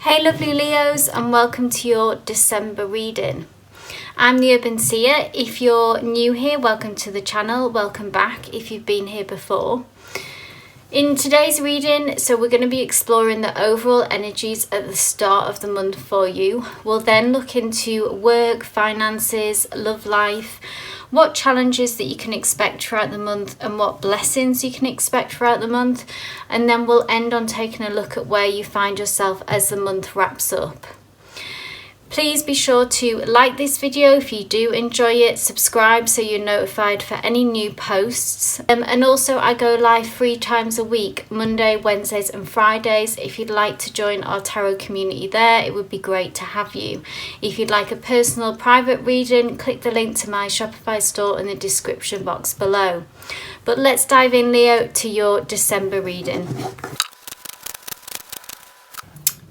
Hey lovely Leos, and welcome to your December reading. I'm the Urban Seer. If you're new here, welcome to the channel, welcome back if you've been here before. In today's reading, we're going to be exploring the overall energies at the start of the month for you. We'll then look into work, finances, love life, what challenges that you can expect throughout the month and what blessings you can expect throughout the month. And then we'll end on taking a look at where you find yourself as the month wraps up. Please be sure to like this video if you do enjoy it, subscribe so you're notified for any new posts. And also I go live 3 times a week, Monday, Wednesdays and Fridays. If you'd like to join our tarot community there, it would be great to have you. If you'd like a personal private reading, click the link to my Shopify store in the description box below. But let's dive in, Leo, to your December reading.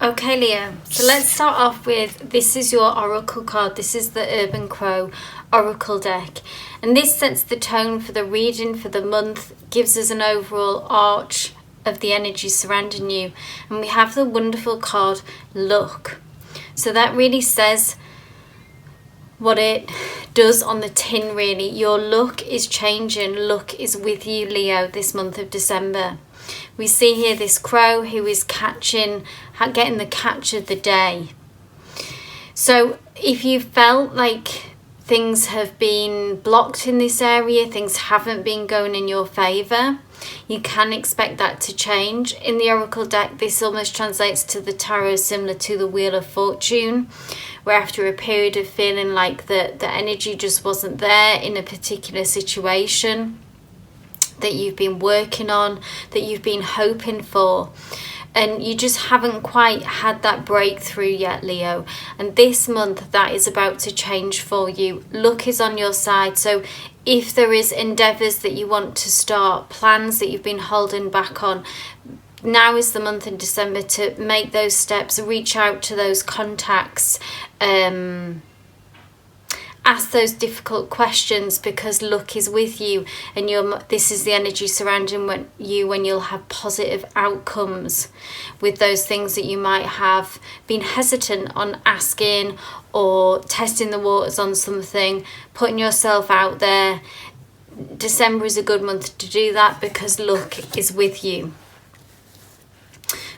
Okay, Leo, so let's start off with, this is your oracle card. This is the Urban Crow Oracle deck. And this sets the tone for the reading for the month, gives us an overall arch of the energy surrounding you. And we have the wonderful card, Luck. So that really says what it does on the tin, really. Your luck is changing. Luck is with you, Leo, this month of December. We see here this crow who is getting the catch of the day. So if you felt like things have been blocked in this area, things haven't been going in your favour, you can expect that to change. In the Oracle deck, this almost translates to the tarot similar to the Wheel of Fortune, where after a period of feeling like the energy just wasn't there in a particular situation that you've been working on, that you've been hoping for, and you just haven't quite had that breakthrough yet, Leo. And this month that is about to change for you. Luck is on your side. So if there is endeavours that you want to start, plans that you've been holding back on, now is the month in December to make those steps, reach out to those contacts, ask those difficult questions, because luck is with you, and this is the energy surrounding you when you'll have positive outcomes with those things that you might have been hesitant on asking, or testing the waters on something, putting yourself out there. December is a good month to do that because luck is with you.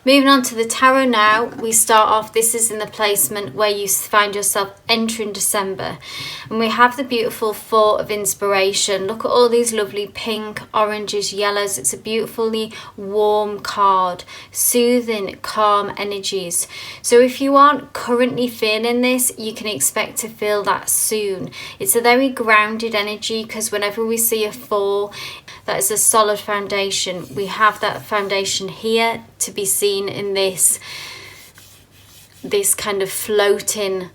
Moving on to the tarot now, we start off, this is in the placement where you find yourself entering December. And we have the beautiful Four of Inspiration. Look at all these lovely pink, oranges, yellows. It's a beautifully warm card, soothing, calm energies. So if you aren't currently feeling this, you can expect to feel that soon. It's a very grounded energy, because whenever we see a four, that is a solid foundation. We have that foundation here to be seen in this kind of floating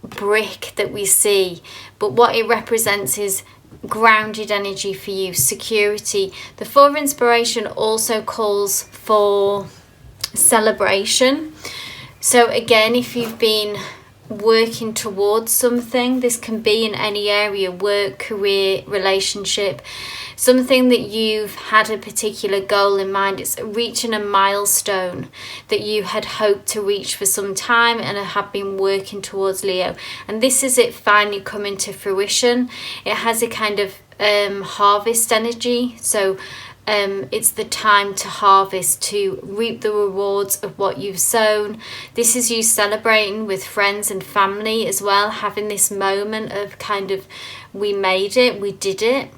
brick that we see, but what it represents is grounded energy for you, security. The Four of Inspiration also calls for celebration. So again, if you've been working towards something, this can be in any area, work, career, relationship, something that you've had a particular goal in mind. It's reaching a milestone that you had hoped to reach for some time and have been working towards, Leo. And this is it finally coming to fruition. It has a kind of harvest energy. So it's the time to harvest, to reap the rewards of what you've sown. This is you celebrating with friends and family as well, having this moment of kind of, we made it, we did it.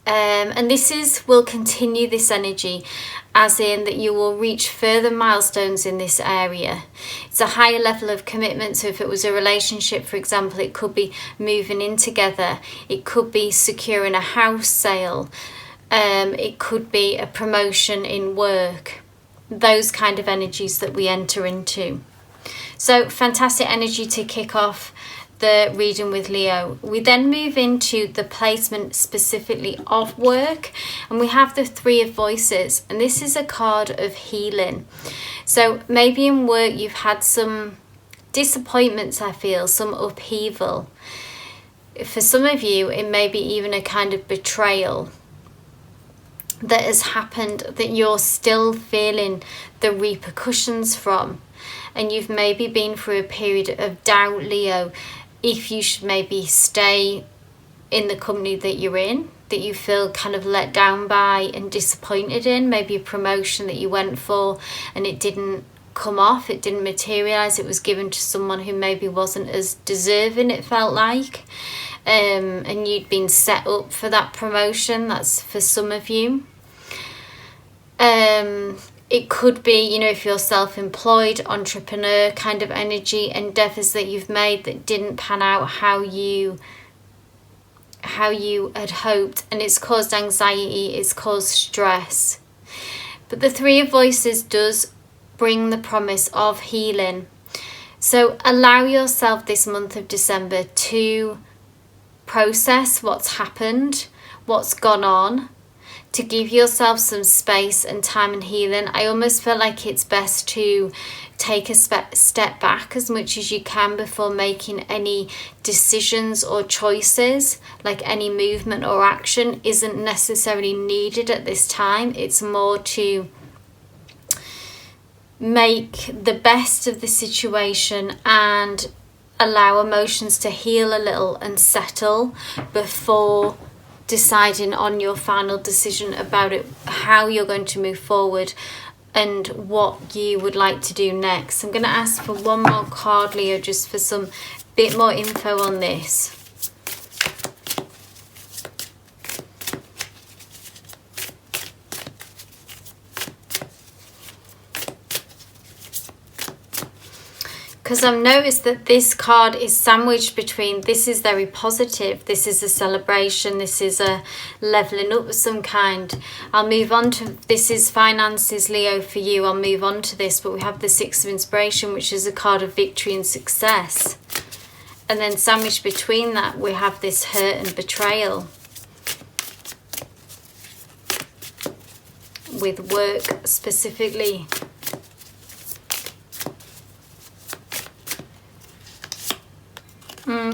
And this will continue this energy, as in that you will reach further milestones in this area. It's a higher level of commitment. So if it was a relationship, for example, it could be moving in together. It could be securing a house sale. It could be a promotion in work. Those kind of energies that we enter into. So fantastic energy to kick off the reading with, Leo. We then move into the placement specifically of work, and we have the Three of Voices, and this is a card of healing. So maybe in work you've had some disappointments, I feel, some upheaval. For some of you, it may be even a kind of betrayal. that has happened that you're still feeling the repercussions from. And you've maybe been through a period of doubt, Leo, if you should maybe stay in the company that you're in, that you feel kind of let down by and disappointed in, maybe a promotion that you went for and it didn't come off, it didn't materialize, it was given to someone who maybe wasn't as deserving, it felt like, and you'd been set up for that promotion. That's for some of you. It could be, if you're self-employed, entrepreneur kind of energy, endeavors that you've made that didn't pan out how you had hoped, and it's caused anxiety, it's caused stress. But the Three of Voices does bring the promise of healing. So allow yourself this month of December to process what's happened, what's gone on, to give yourself some space and time and healing. I almost feel like it's best to take a step back as much as you can before making any decisions or choices. Like any movement or action isn't necessarily needed at this time. It's more to make the best of the situation and allow emotions to heal a little and settle before deciding on your final decision about it, how you're going to move forward and what you would like to do next. I'm going to ask for one more card, Leo, just for some bit more info on this. Because I've noticed that this card is sandwiched between, this is very positive, this is a celebration, this is a leveling up of some kind. I'll move on to, this is finances, Leo, for you. I'll move on to this, but we have the Six of Inspiration, which is a card of victory and success. And then sandwiched between that, we have this hurt and betrayal. With work specifically.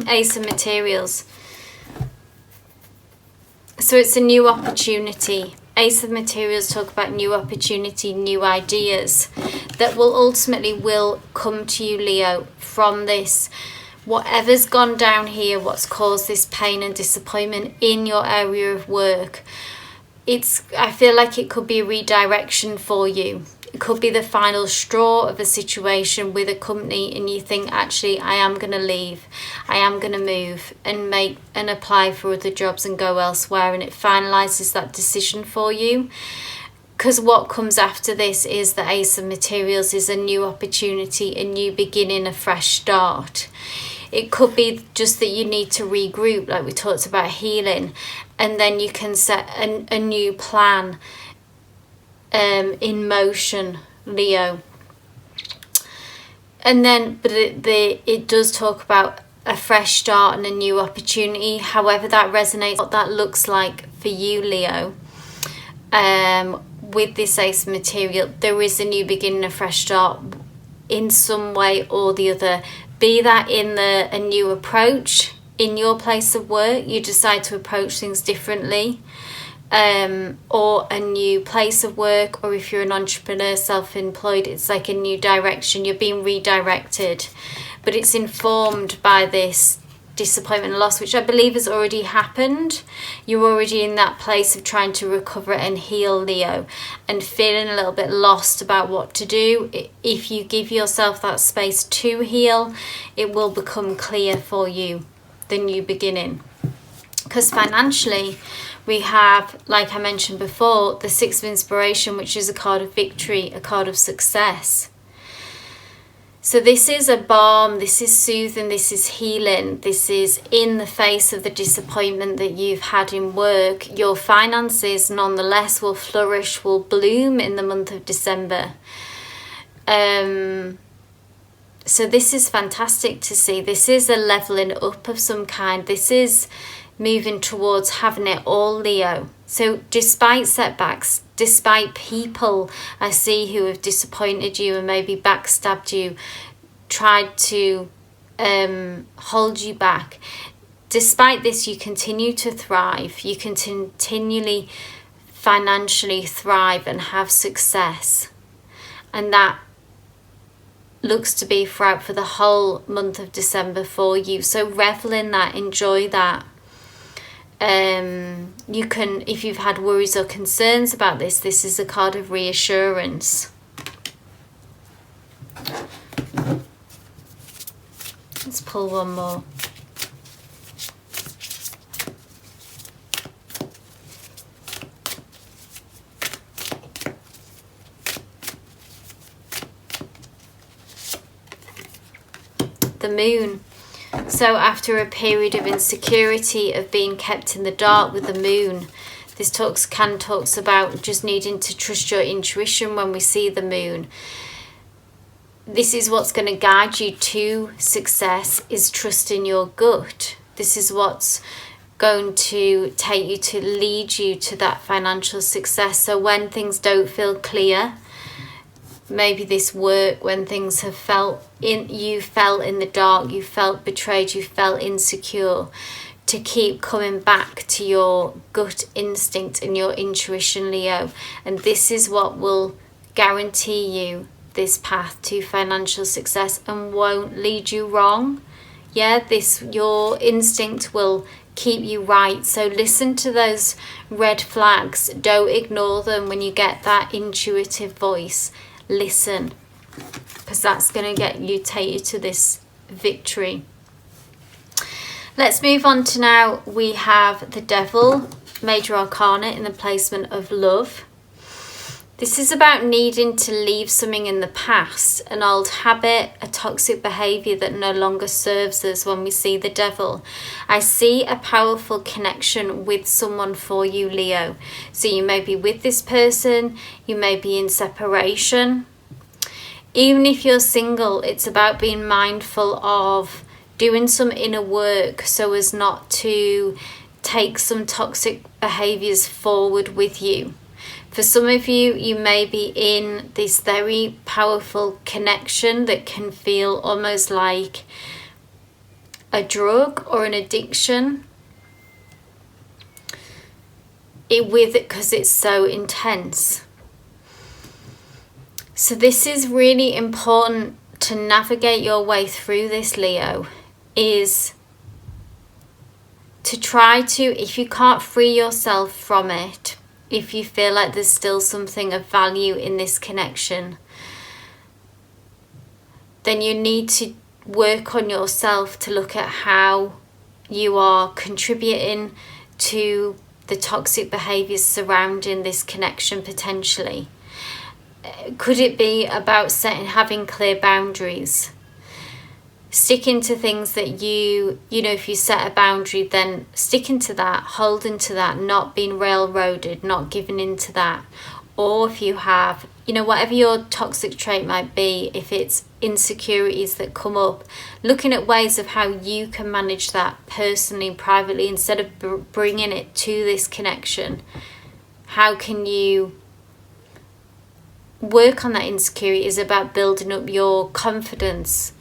Ace of Materials. So it's a new opportunity. Ace of Materials talk about new opportunity, new ideas that will ultimately come to you, Leo, from this. Whatever's gone down here, what's caused this pain and disappointment in your area of work, I feel like it could be a redirection for you. It could be the final straw of a situation with a company and you think, actually, I am going to leave. I am going to move and apply for other jobs and go elsewhere, and it finalises that decision for you. Because what comes after this is the Ace of Materials, is a new opportunity, a new beginning, a fresh start. It could be just that you need to regroup, like we talked about healing, and then you can set a new plan in motion, Leo. And then, but it does talk about a fresh start and a new opportunity. However that resonates, what that looks like for you, Leo. With this Ace of Material, there is a new beginning, a fresh start in some way or the other. Be that in a new approach in your place of work, you decide to approach things differently, or a new place of work, or if you're an entrepreneur, self-employed, it's like a new direction, you're being redirected, but it's informed by this disappointment and loss, which I believe has already happened. You're already in that place of trying to recover and heal, Leo, and feeling a little bit lost about what to do. If you give yourself that space to heal, it will become clear for you, the new beginning. Because financially, we have, like I mentioned before, the Six of Inspiration, which is a card of victory, a card of success. So this is a balm, this is soothing, this is healing, this is in the face of the disappointment that you've had in work. Your finances, nonetheless, will flourish, will bloom in the month of December. So this is fantastic to see. This is a leveling up of some kind. This is moving towards having it all, Leo. So despite setbacks, despite people I see who have disappointed you and maybe backstabbed you, tried to hold you back, despite this, you continue to thrive. You can continually financially thrive and have success. And that looks to be throughout for the whole month of December for you. So revel in that, enjoy that. You can, if you've had worries or concerns about this is a card of reassurance. Let's pull one more. The Moon. So after a period of insecurity, of being kept in the dark with the moon, this talks about just needing to trust your intuition when we see the moon. This is what's going to guide you to success, is trust in your gut. This is what's going to take you to lead you to that financial success. So when things don't feel clear, maybe this work, when things have you felt in the dark, you felt betrayed, you felt insecure, to keep coming back to your gut instinct and your intuition, Leo. And this is what will guarantee you this path to financial success and won't lead you wrong. Yeah, your instinct will keep you right. So listen to those red flags. Don't ignore them when you get that intuitive voice. Listen, because that's going to take you to this victory. Let's move on to now. We have the Devil, Major Arcana, in the placement of Love. This is about needing to leave something in the past, an old habit, a toxic behaviour that no longer serves us. When we see the Devil, I see a powerful connection with someone for you, Leo. So you may be with this person, you may be in separation. Even if you're single, it's about being mindful of doing some inner work so as not to take some toxic behaviours forward with you. For some of you, you may be in this very powerful connection that can feel almost like a drug or an addiction, because it's so intense. So this is really important to navigate your way through this, Leo, is to try to, if you can't free yourself from it, if you feel like there's still something of value in this connection, then you need to work on yourself to look at how you are contributing to the toxic behaviours surrounding this connection potentially. Could it be about having clear boundaries? Sticking to things that you know, if you set a boundary, then sticking to that, holding to that, not being railroaded, not giving in to that. Or if you have, whatever your toxic trait might be, if it's insecurities that come up, looking at ways of how you can manage that personally, privately, instead of bringing it to this connection. How can you work on that insecurity? Is about building up your confidence,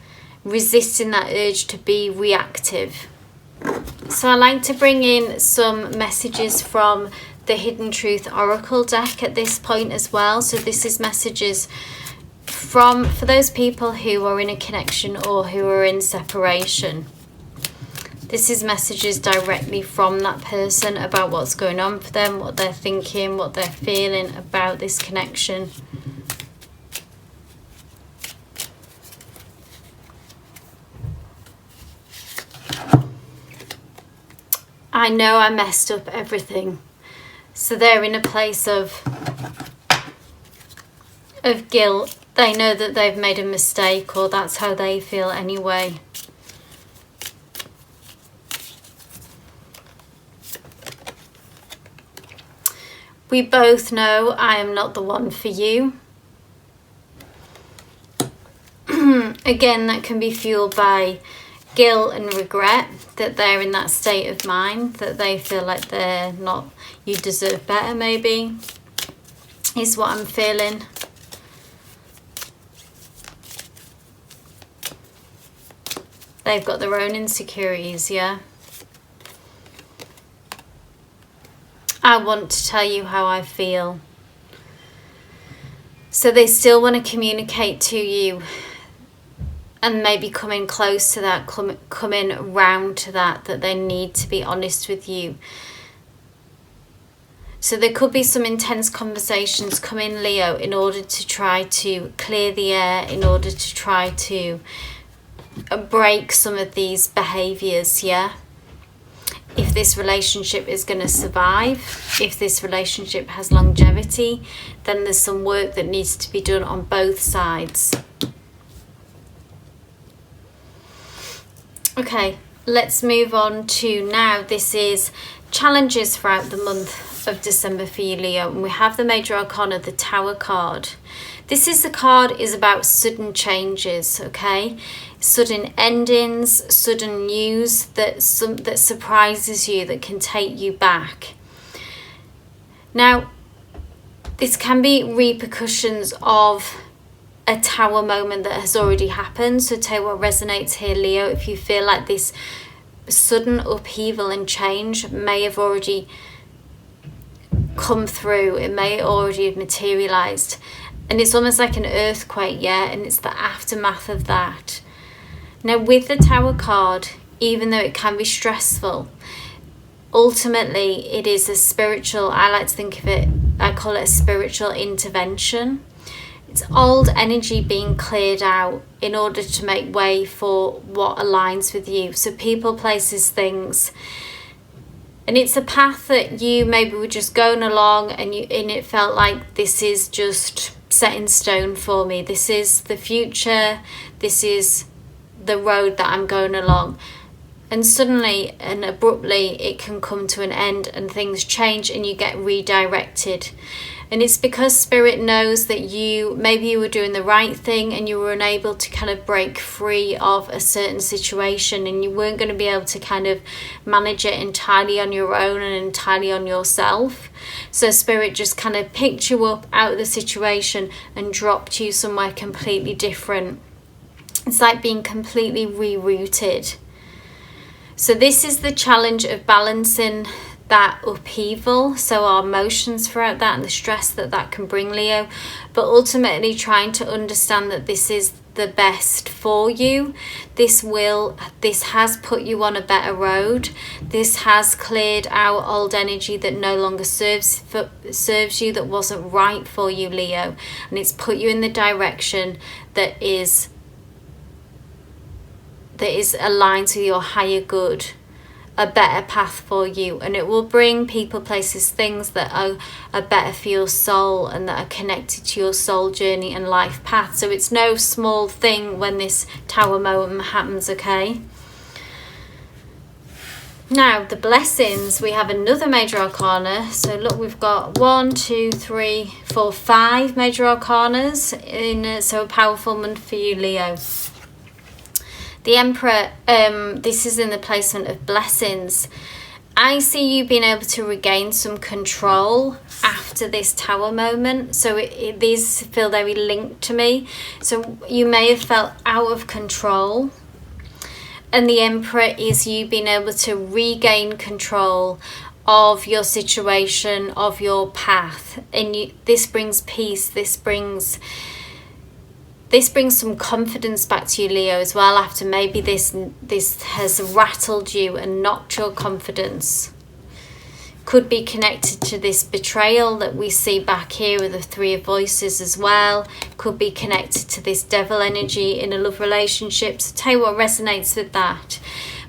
resisting that urge to be reactive. So I like to bring in some messages from the Hidden Truth Oracle deck at this point as well. So this is messages for those people who are in a connection or who are in separation. This is messages directly from that person about what's going on for them, what they're thinking, what they're feeling about this connection. I know I messed up everything. So they're in a place of guilt. They know that they've made a mistake, or that's how they feel anyway. We both know I am not the one for you. Again, that can be fueled by guilt and regret, that they're in that state of mind, that they feel like they're not, you deserve better maybe, is what I'm feeling. They've got their own insecurities, yeah. I want to tell you how I feel. So they still want to communicate to you and maybe coming close to that, coming round to that they need to be honest with you. So there could be some intense conversations coming, Leo, in order to try to clear the air, in order to try to break some of these behaviours, yeah? If this relationship is going to survive, if this relationship has longevity, then there's some work that needs to be done on both sides. Okay, let's move on to now. This is challenges throughout the month of December for you, Leo. And we have the Major Arcana, the Tower card. The card is about sudden changes, okay? Sudden endings, sudden news that surprises you, that can take you back. Now, this can be repercussions of a tower moment that has already happened. So tell you what resonates here, Leo. If you feel like this sudden upheaval and change may have already come through, it may already have materialized, and it's almost like an earthquake, yeah, and it's the aftermath of that. Now with the Tower card, even though it can be stressful, ultimately it is a spiritual, I like to think of it, I call it a spiritual intervention. It's old energy being cleared out in order to make way for what aligns with you. So people, places, things. And it's a path that you maybe were just going along and it felt like this is just set in stone for me. This is the future. This is the road that I'm going along. And suddenly and abruptly it can come to an end and things change and you get redirected. And it's because Spirit knows that maybe you were doing the right thing and you were unable to kind of break free of a certain situation, and you weren't going to be able to kind of manage it entirely on your own and entirely on yourself. So Spirit just kind of picked you up out of the situation and dropped you somewhere completely different. It's like being completely rerouted. So this is the challenge of balancing that upheaval, so our emotions throughout that and the stress that can bring, Leo, but ultimately trying to understand that this is the best for you. This has put you on a better road. This has cleared out old energy that no longer serves you, that wasn't right for you, Leo, and it's put you in the direction that is aligned with your higher good, a better path for you, and it will bring people, places, things that are better for your soul and that are connected to your soul journey and life path. So it's no small thing when this Tower moment happens, okay? Now the blessings, we have another Major Arcana. So look, we've got 1, 2, 3, 4, 5 Major Arcanas so a powerful month for you, Leo. The Emperor, this is in the placement of blessings. I see you being able to regain some control after this Tower moment. So these feel very linked to me. So you may have felt out of control. And the Emperor is you being able to regain control of your situation, of your path. And this brings peace, this brings some confidence back to you, Leo, as well, after maybe this has rattled you and knocked your confidence. Could be connected to this betrayal that we see back here with the Three of Voices as well. Could be connected to this devil energy in a love relationship. So tell you what resonates with that.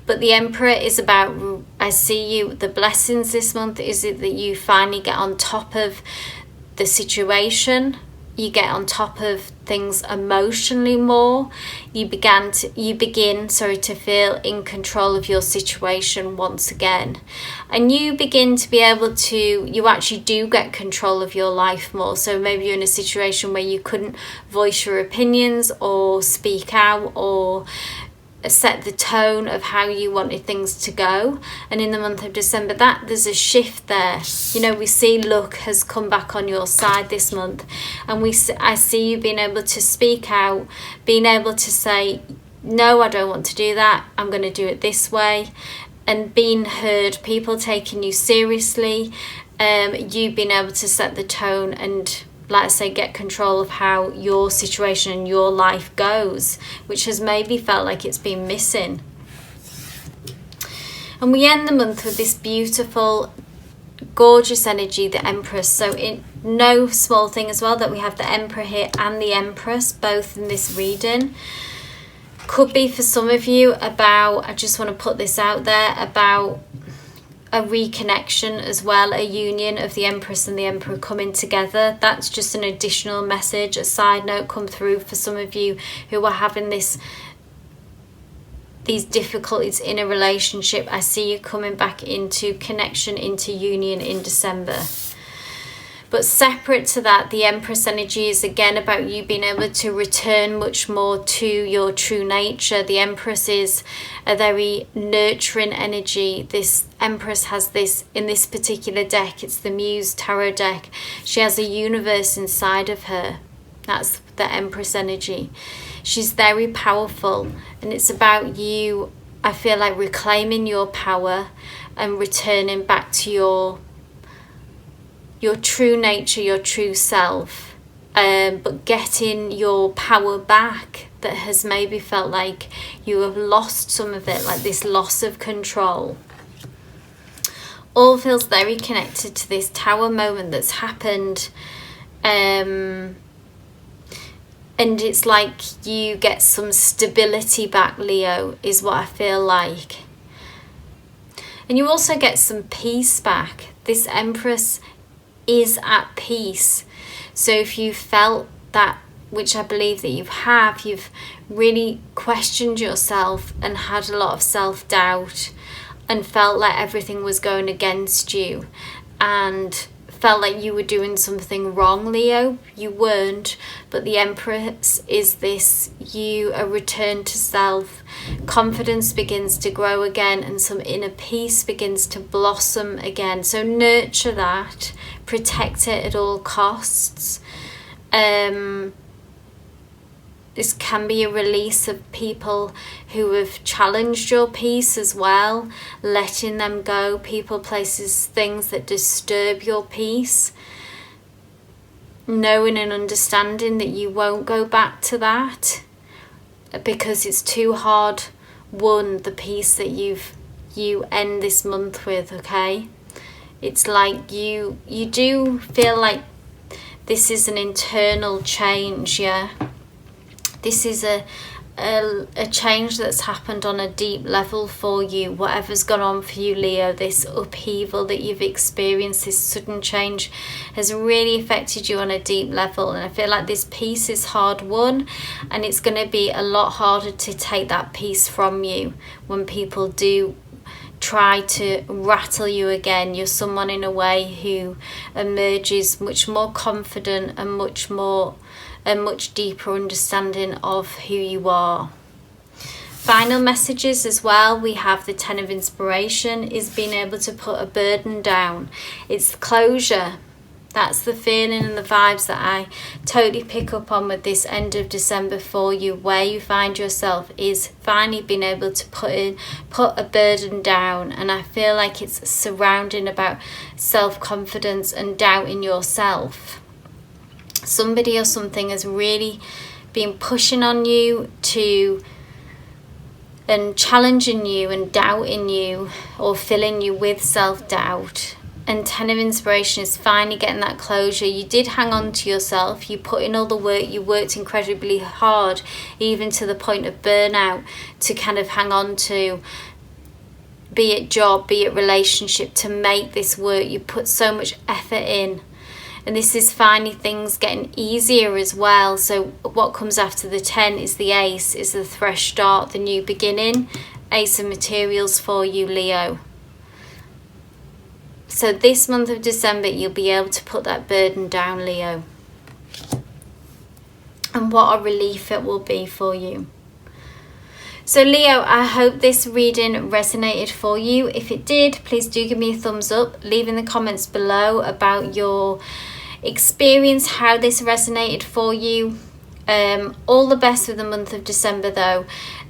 But the Emperor is about, I see you, the blessings this month is it that you finally get on top of the situation. You get on top of things emotionally more. You begin to feel in control of your situation once again. And you begin to be able to, you actually do get control of your life more. So maybe you're in a situation where you couldn't voice your opinions or speak out or set the tone of how you wanted things to go. And in the month of December, there's a shift there. You know, we see luck has come back on your side this month, and I see you being able to speak out, being able to say, no, I don't want to do that, I'm going to do it this way, and being heard, people taking you seriously, you being able to set the tone and, like I say, get control of how your situation and your life goes, which has maybe felt like it's been missing. And we end the month with this beautiful, gorgeous energy, the Empress. So in no small thing as well that we have the Emperor here and the Empress both in this reading. Could be for some of you about, I just want to put this out there, about a reconnection as well, a union of the Empress and the Emperor coming together. That's just an additional message, a side note come through for some of you who are having these difficulties in a relationship. I see you coming back into connection, into union in December. But separate to that, the Empress energy is again about you being able to return much more to your true nature. The Empress is a very nurturing energy. This Empress has this, in this particular deck, it's the Muse Tarot deck. She has a universe inside of her. That's the Empress energy. She's very powerful, and it's about you, I feel like, reclaiming your power and returning back to your true nature, your true self, but getting your power back that has maybe felt like you have lost some of it, like this loss of control. All feels very connected to this Tower moment that's happened, and it's like you get some stability back, Leo, is what I feel like. And you also get some peace back. This Empress is at peace. So if you felt that, which I believe that you've really questioned yourself and had a lot of self-doubt and felt like everything was going against you and felt like you were doing something wrong, Leo. You weren't, but the Empress is this, you, a return to self. Confidence begins to grow again and some inner peace begins to blossom again. So nurture that, protect it at all costs. This can be a release of people who have challenged your peace as well, letting them go, people, places, things that disturb your peace. Knowing and understanding that you won't go back to that because it's too hard won, the peace that you end this month with, okay? It's like you do feel like this is an internal change, yeah? This is a change that's happened on a deep level for you. Whatever's gone on for you, Leo, this upheaval that you've experienced, this sudden change has really affected you on a deep level. And I feel like this peace is hard won, and it's going to be a lot harder to take that peace from you when people do try to rattle you again. You're someone in a way who emerges much more confident and much deeper understanding of who you are. Final messages as well, we have the Ten of Inspiration, is being able to put a burden down. It's closure. That's the feeling and the vibes that I totally pick up on with this end of December for you. Where you find yourself is finally being able to put a burden down, and I feel like it's surrounding about self-confidence and doubt in yourself. Somebody or something has really been pushing on you and challenging you and doubting you or filling you with self-doubt. And Ten of Inspiration is finally getting that closure. You did hang on to yourself. You put in all the work. You worked incredibly hard, even to the point of burnout, to kind of hang on to, be it job, be it relationship, to make this work. You put so much effort in. And this is finally things getting easier as well. So what comes after the 10 is the Ace, is the fresh start, the new beginning. Ace of Materials for you, Leo. So this month of December, you'll be able to put that burden down, Leo. And what a relief it will be for you. So Leo, I hope this reading resonated for you. If it did, please do give me a thumbs up. Leave in the comments below about your experience, how this resonated for you. All the best for the month of December though.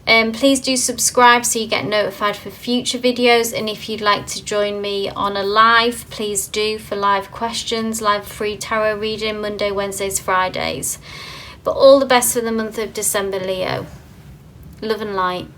Please do subscribe so you get notified for future videos, and if you'd like to join me on a live, please do, for live questions, live free tarot reading Monday, Wednesdays, Fridays. But all the best for the month of December, Leo. Love and light.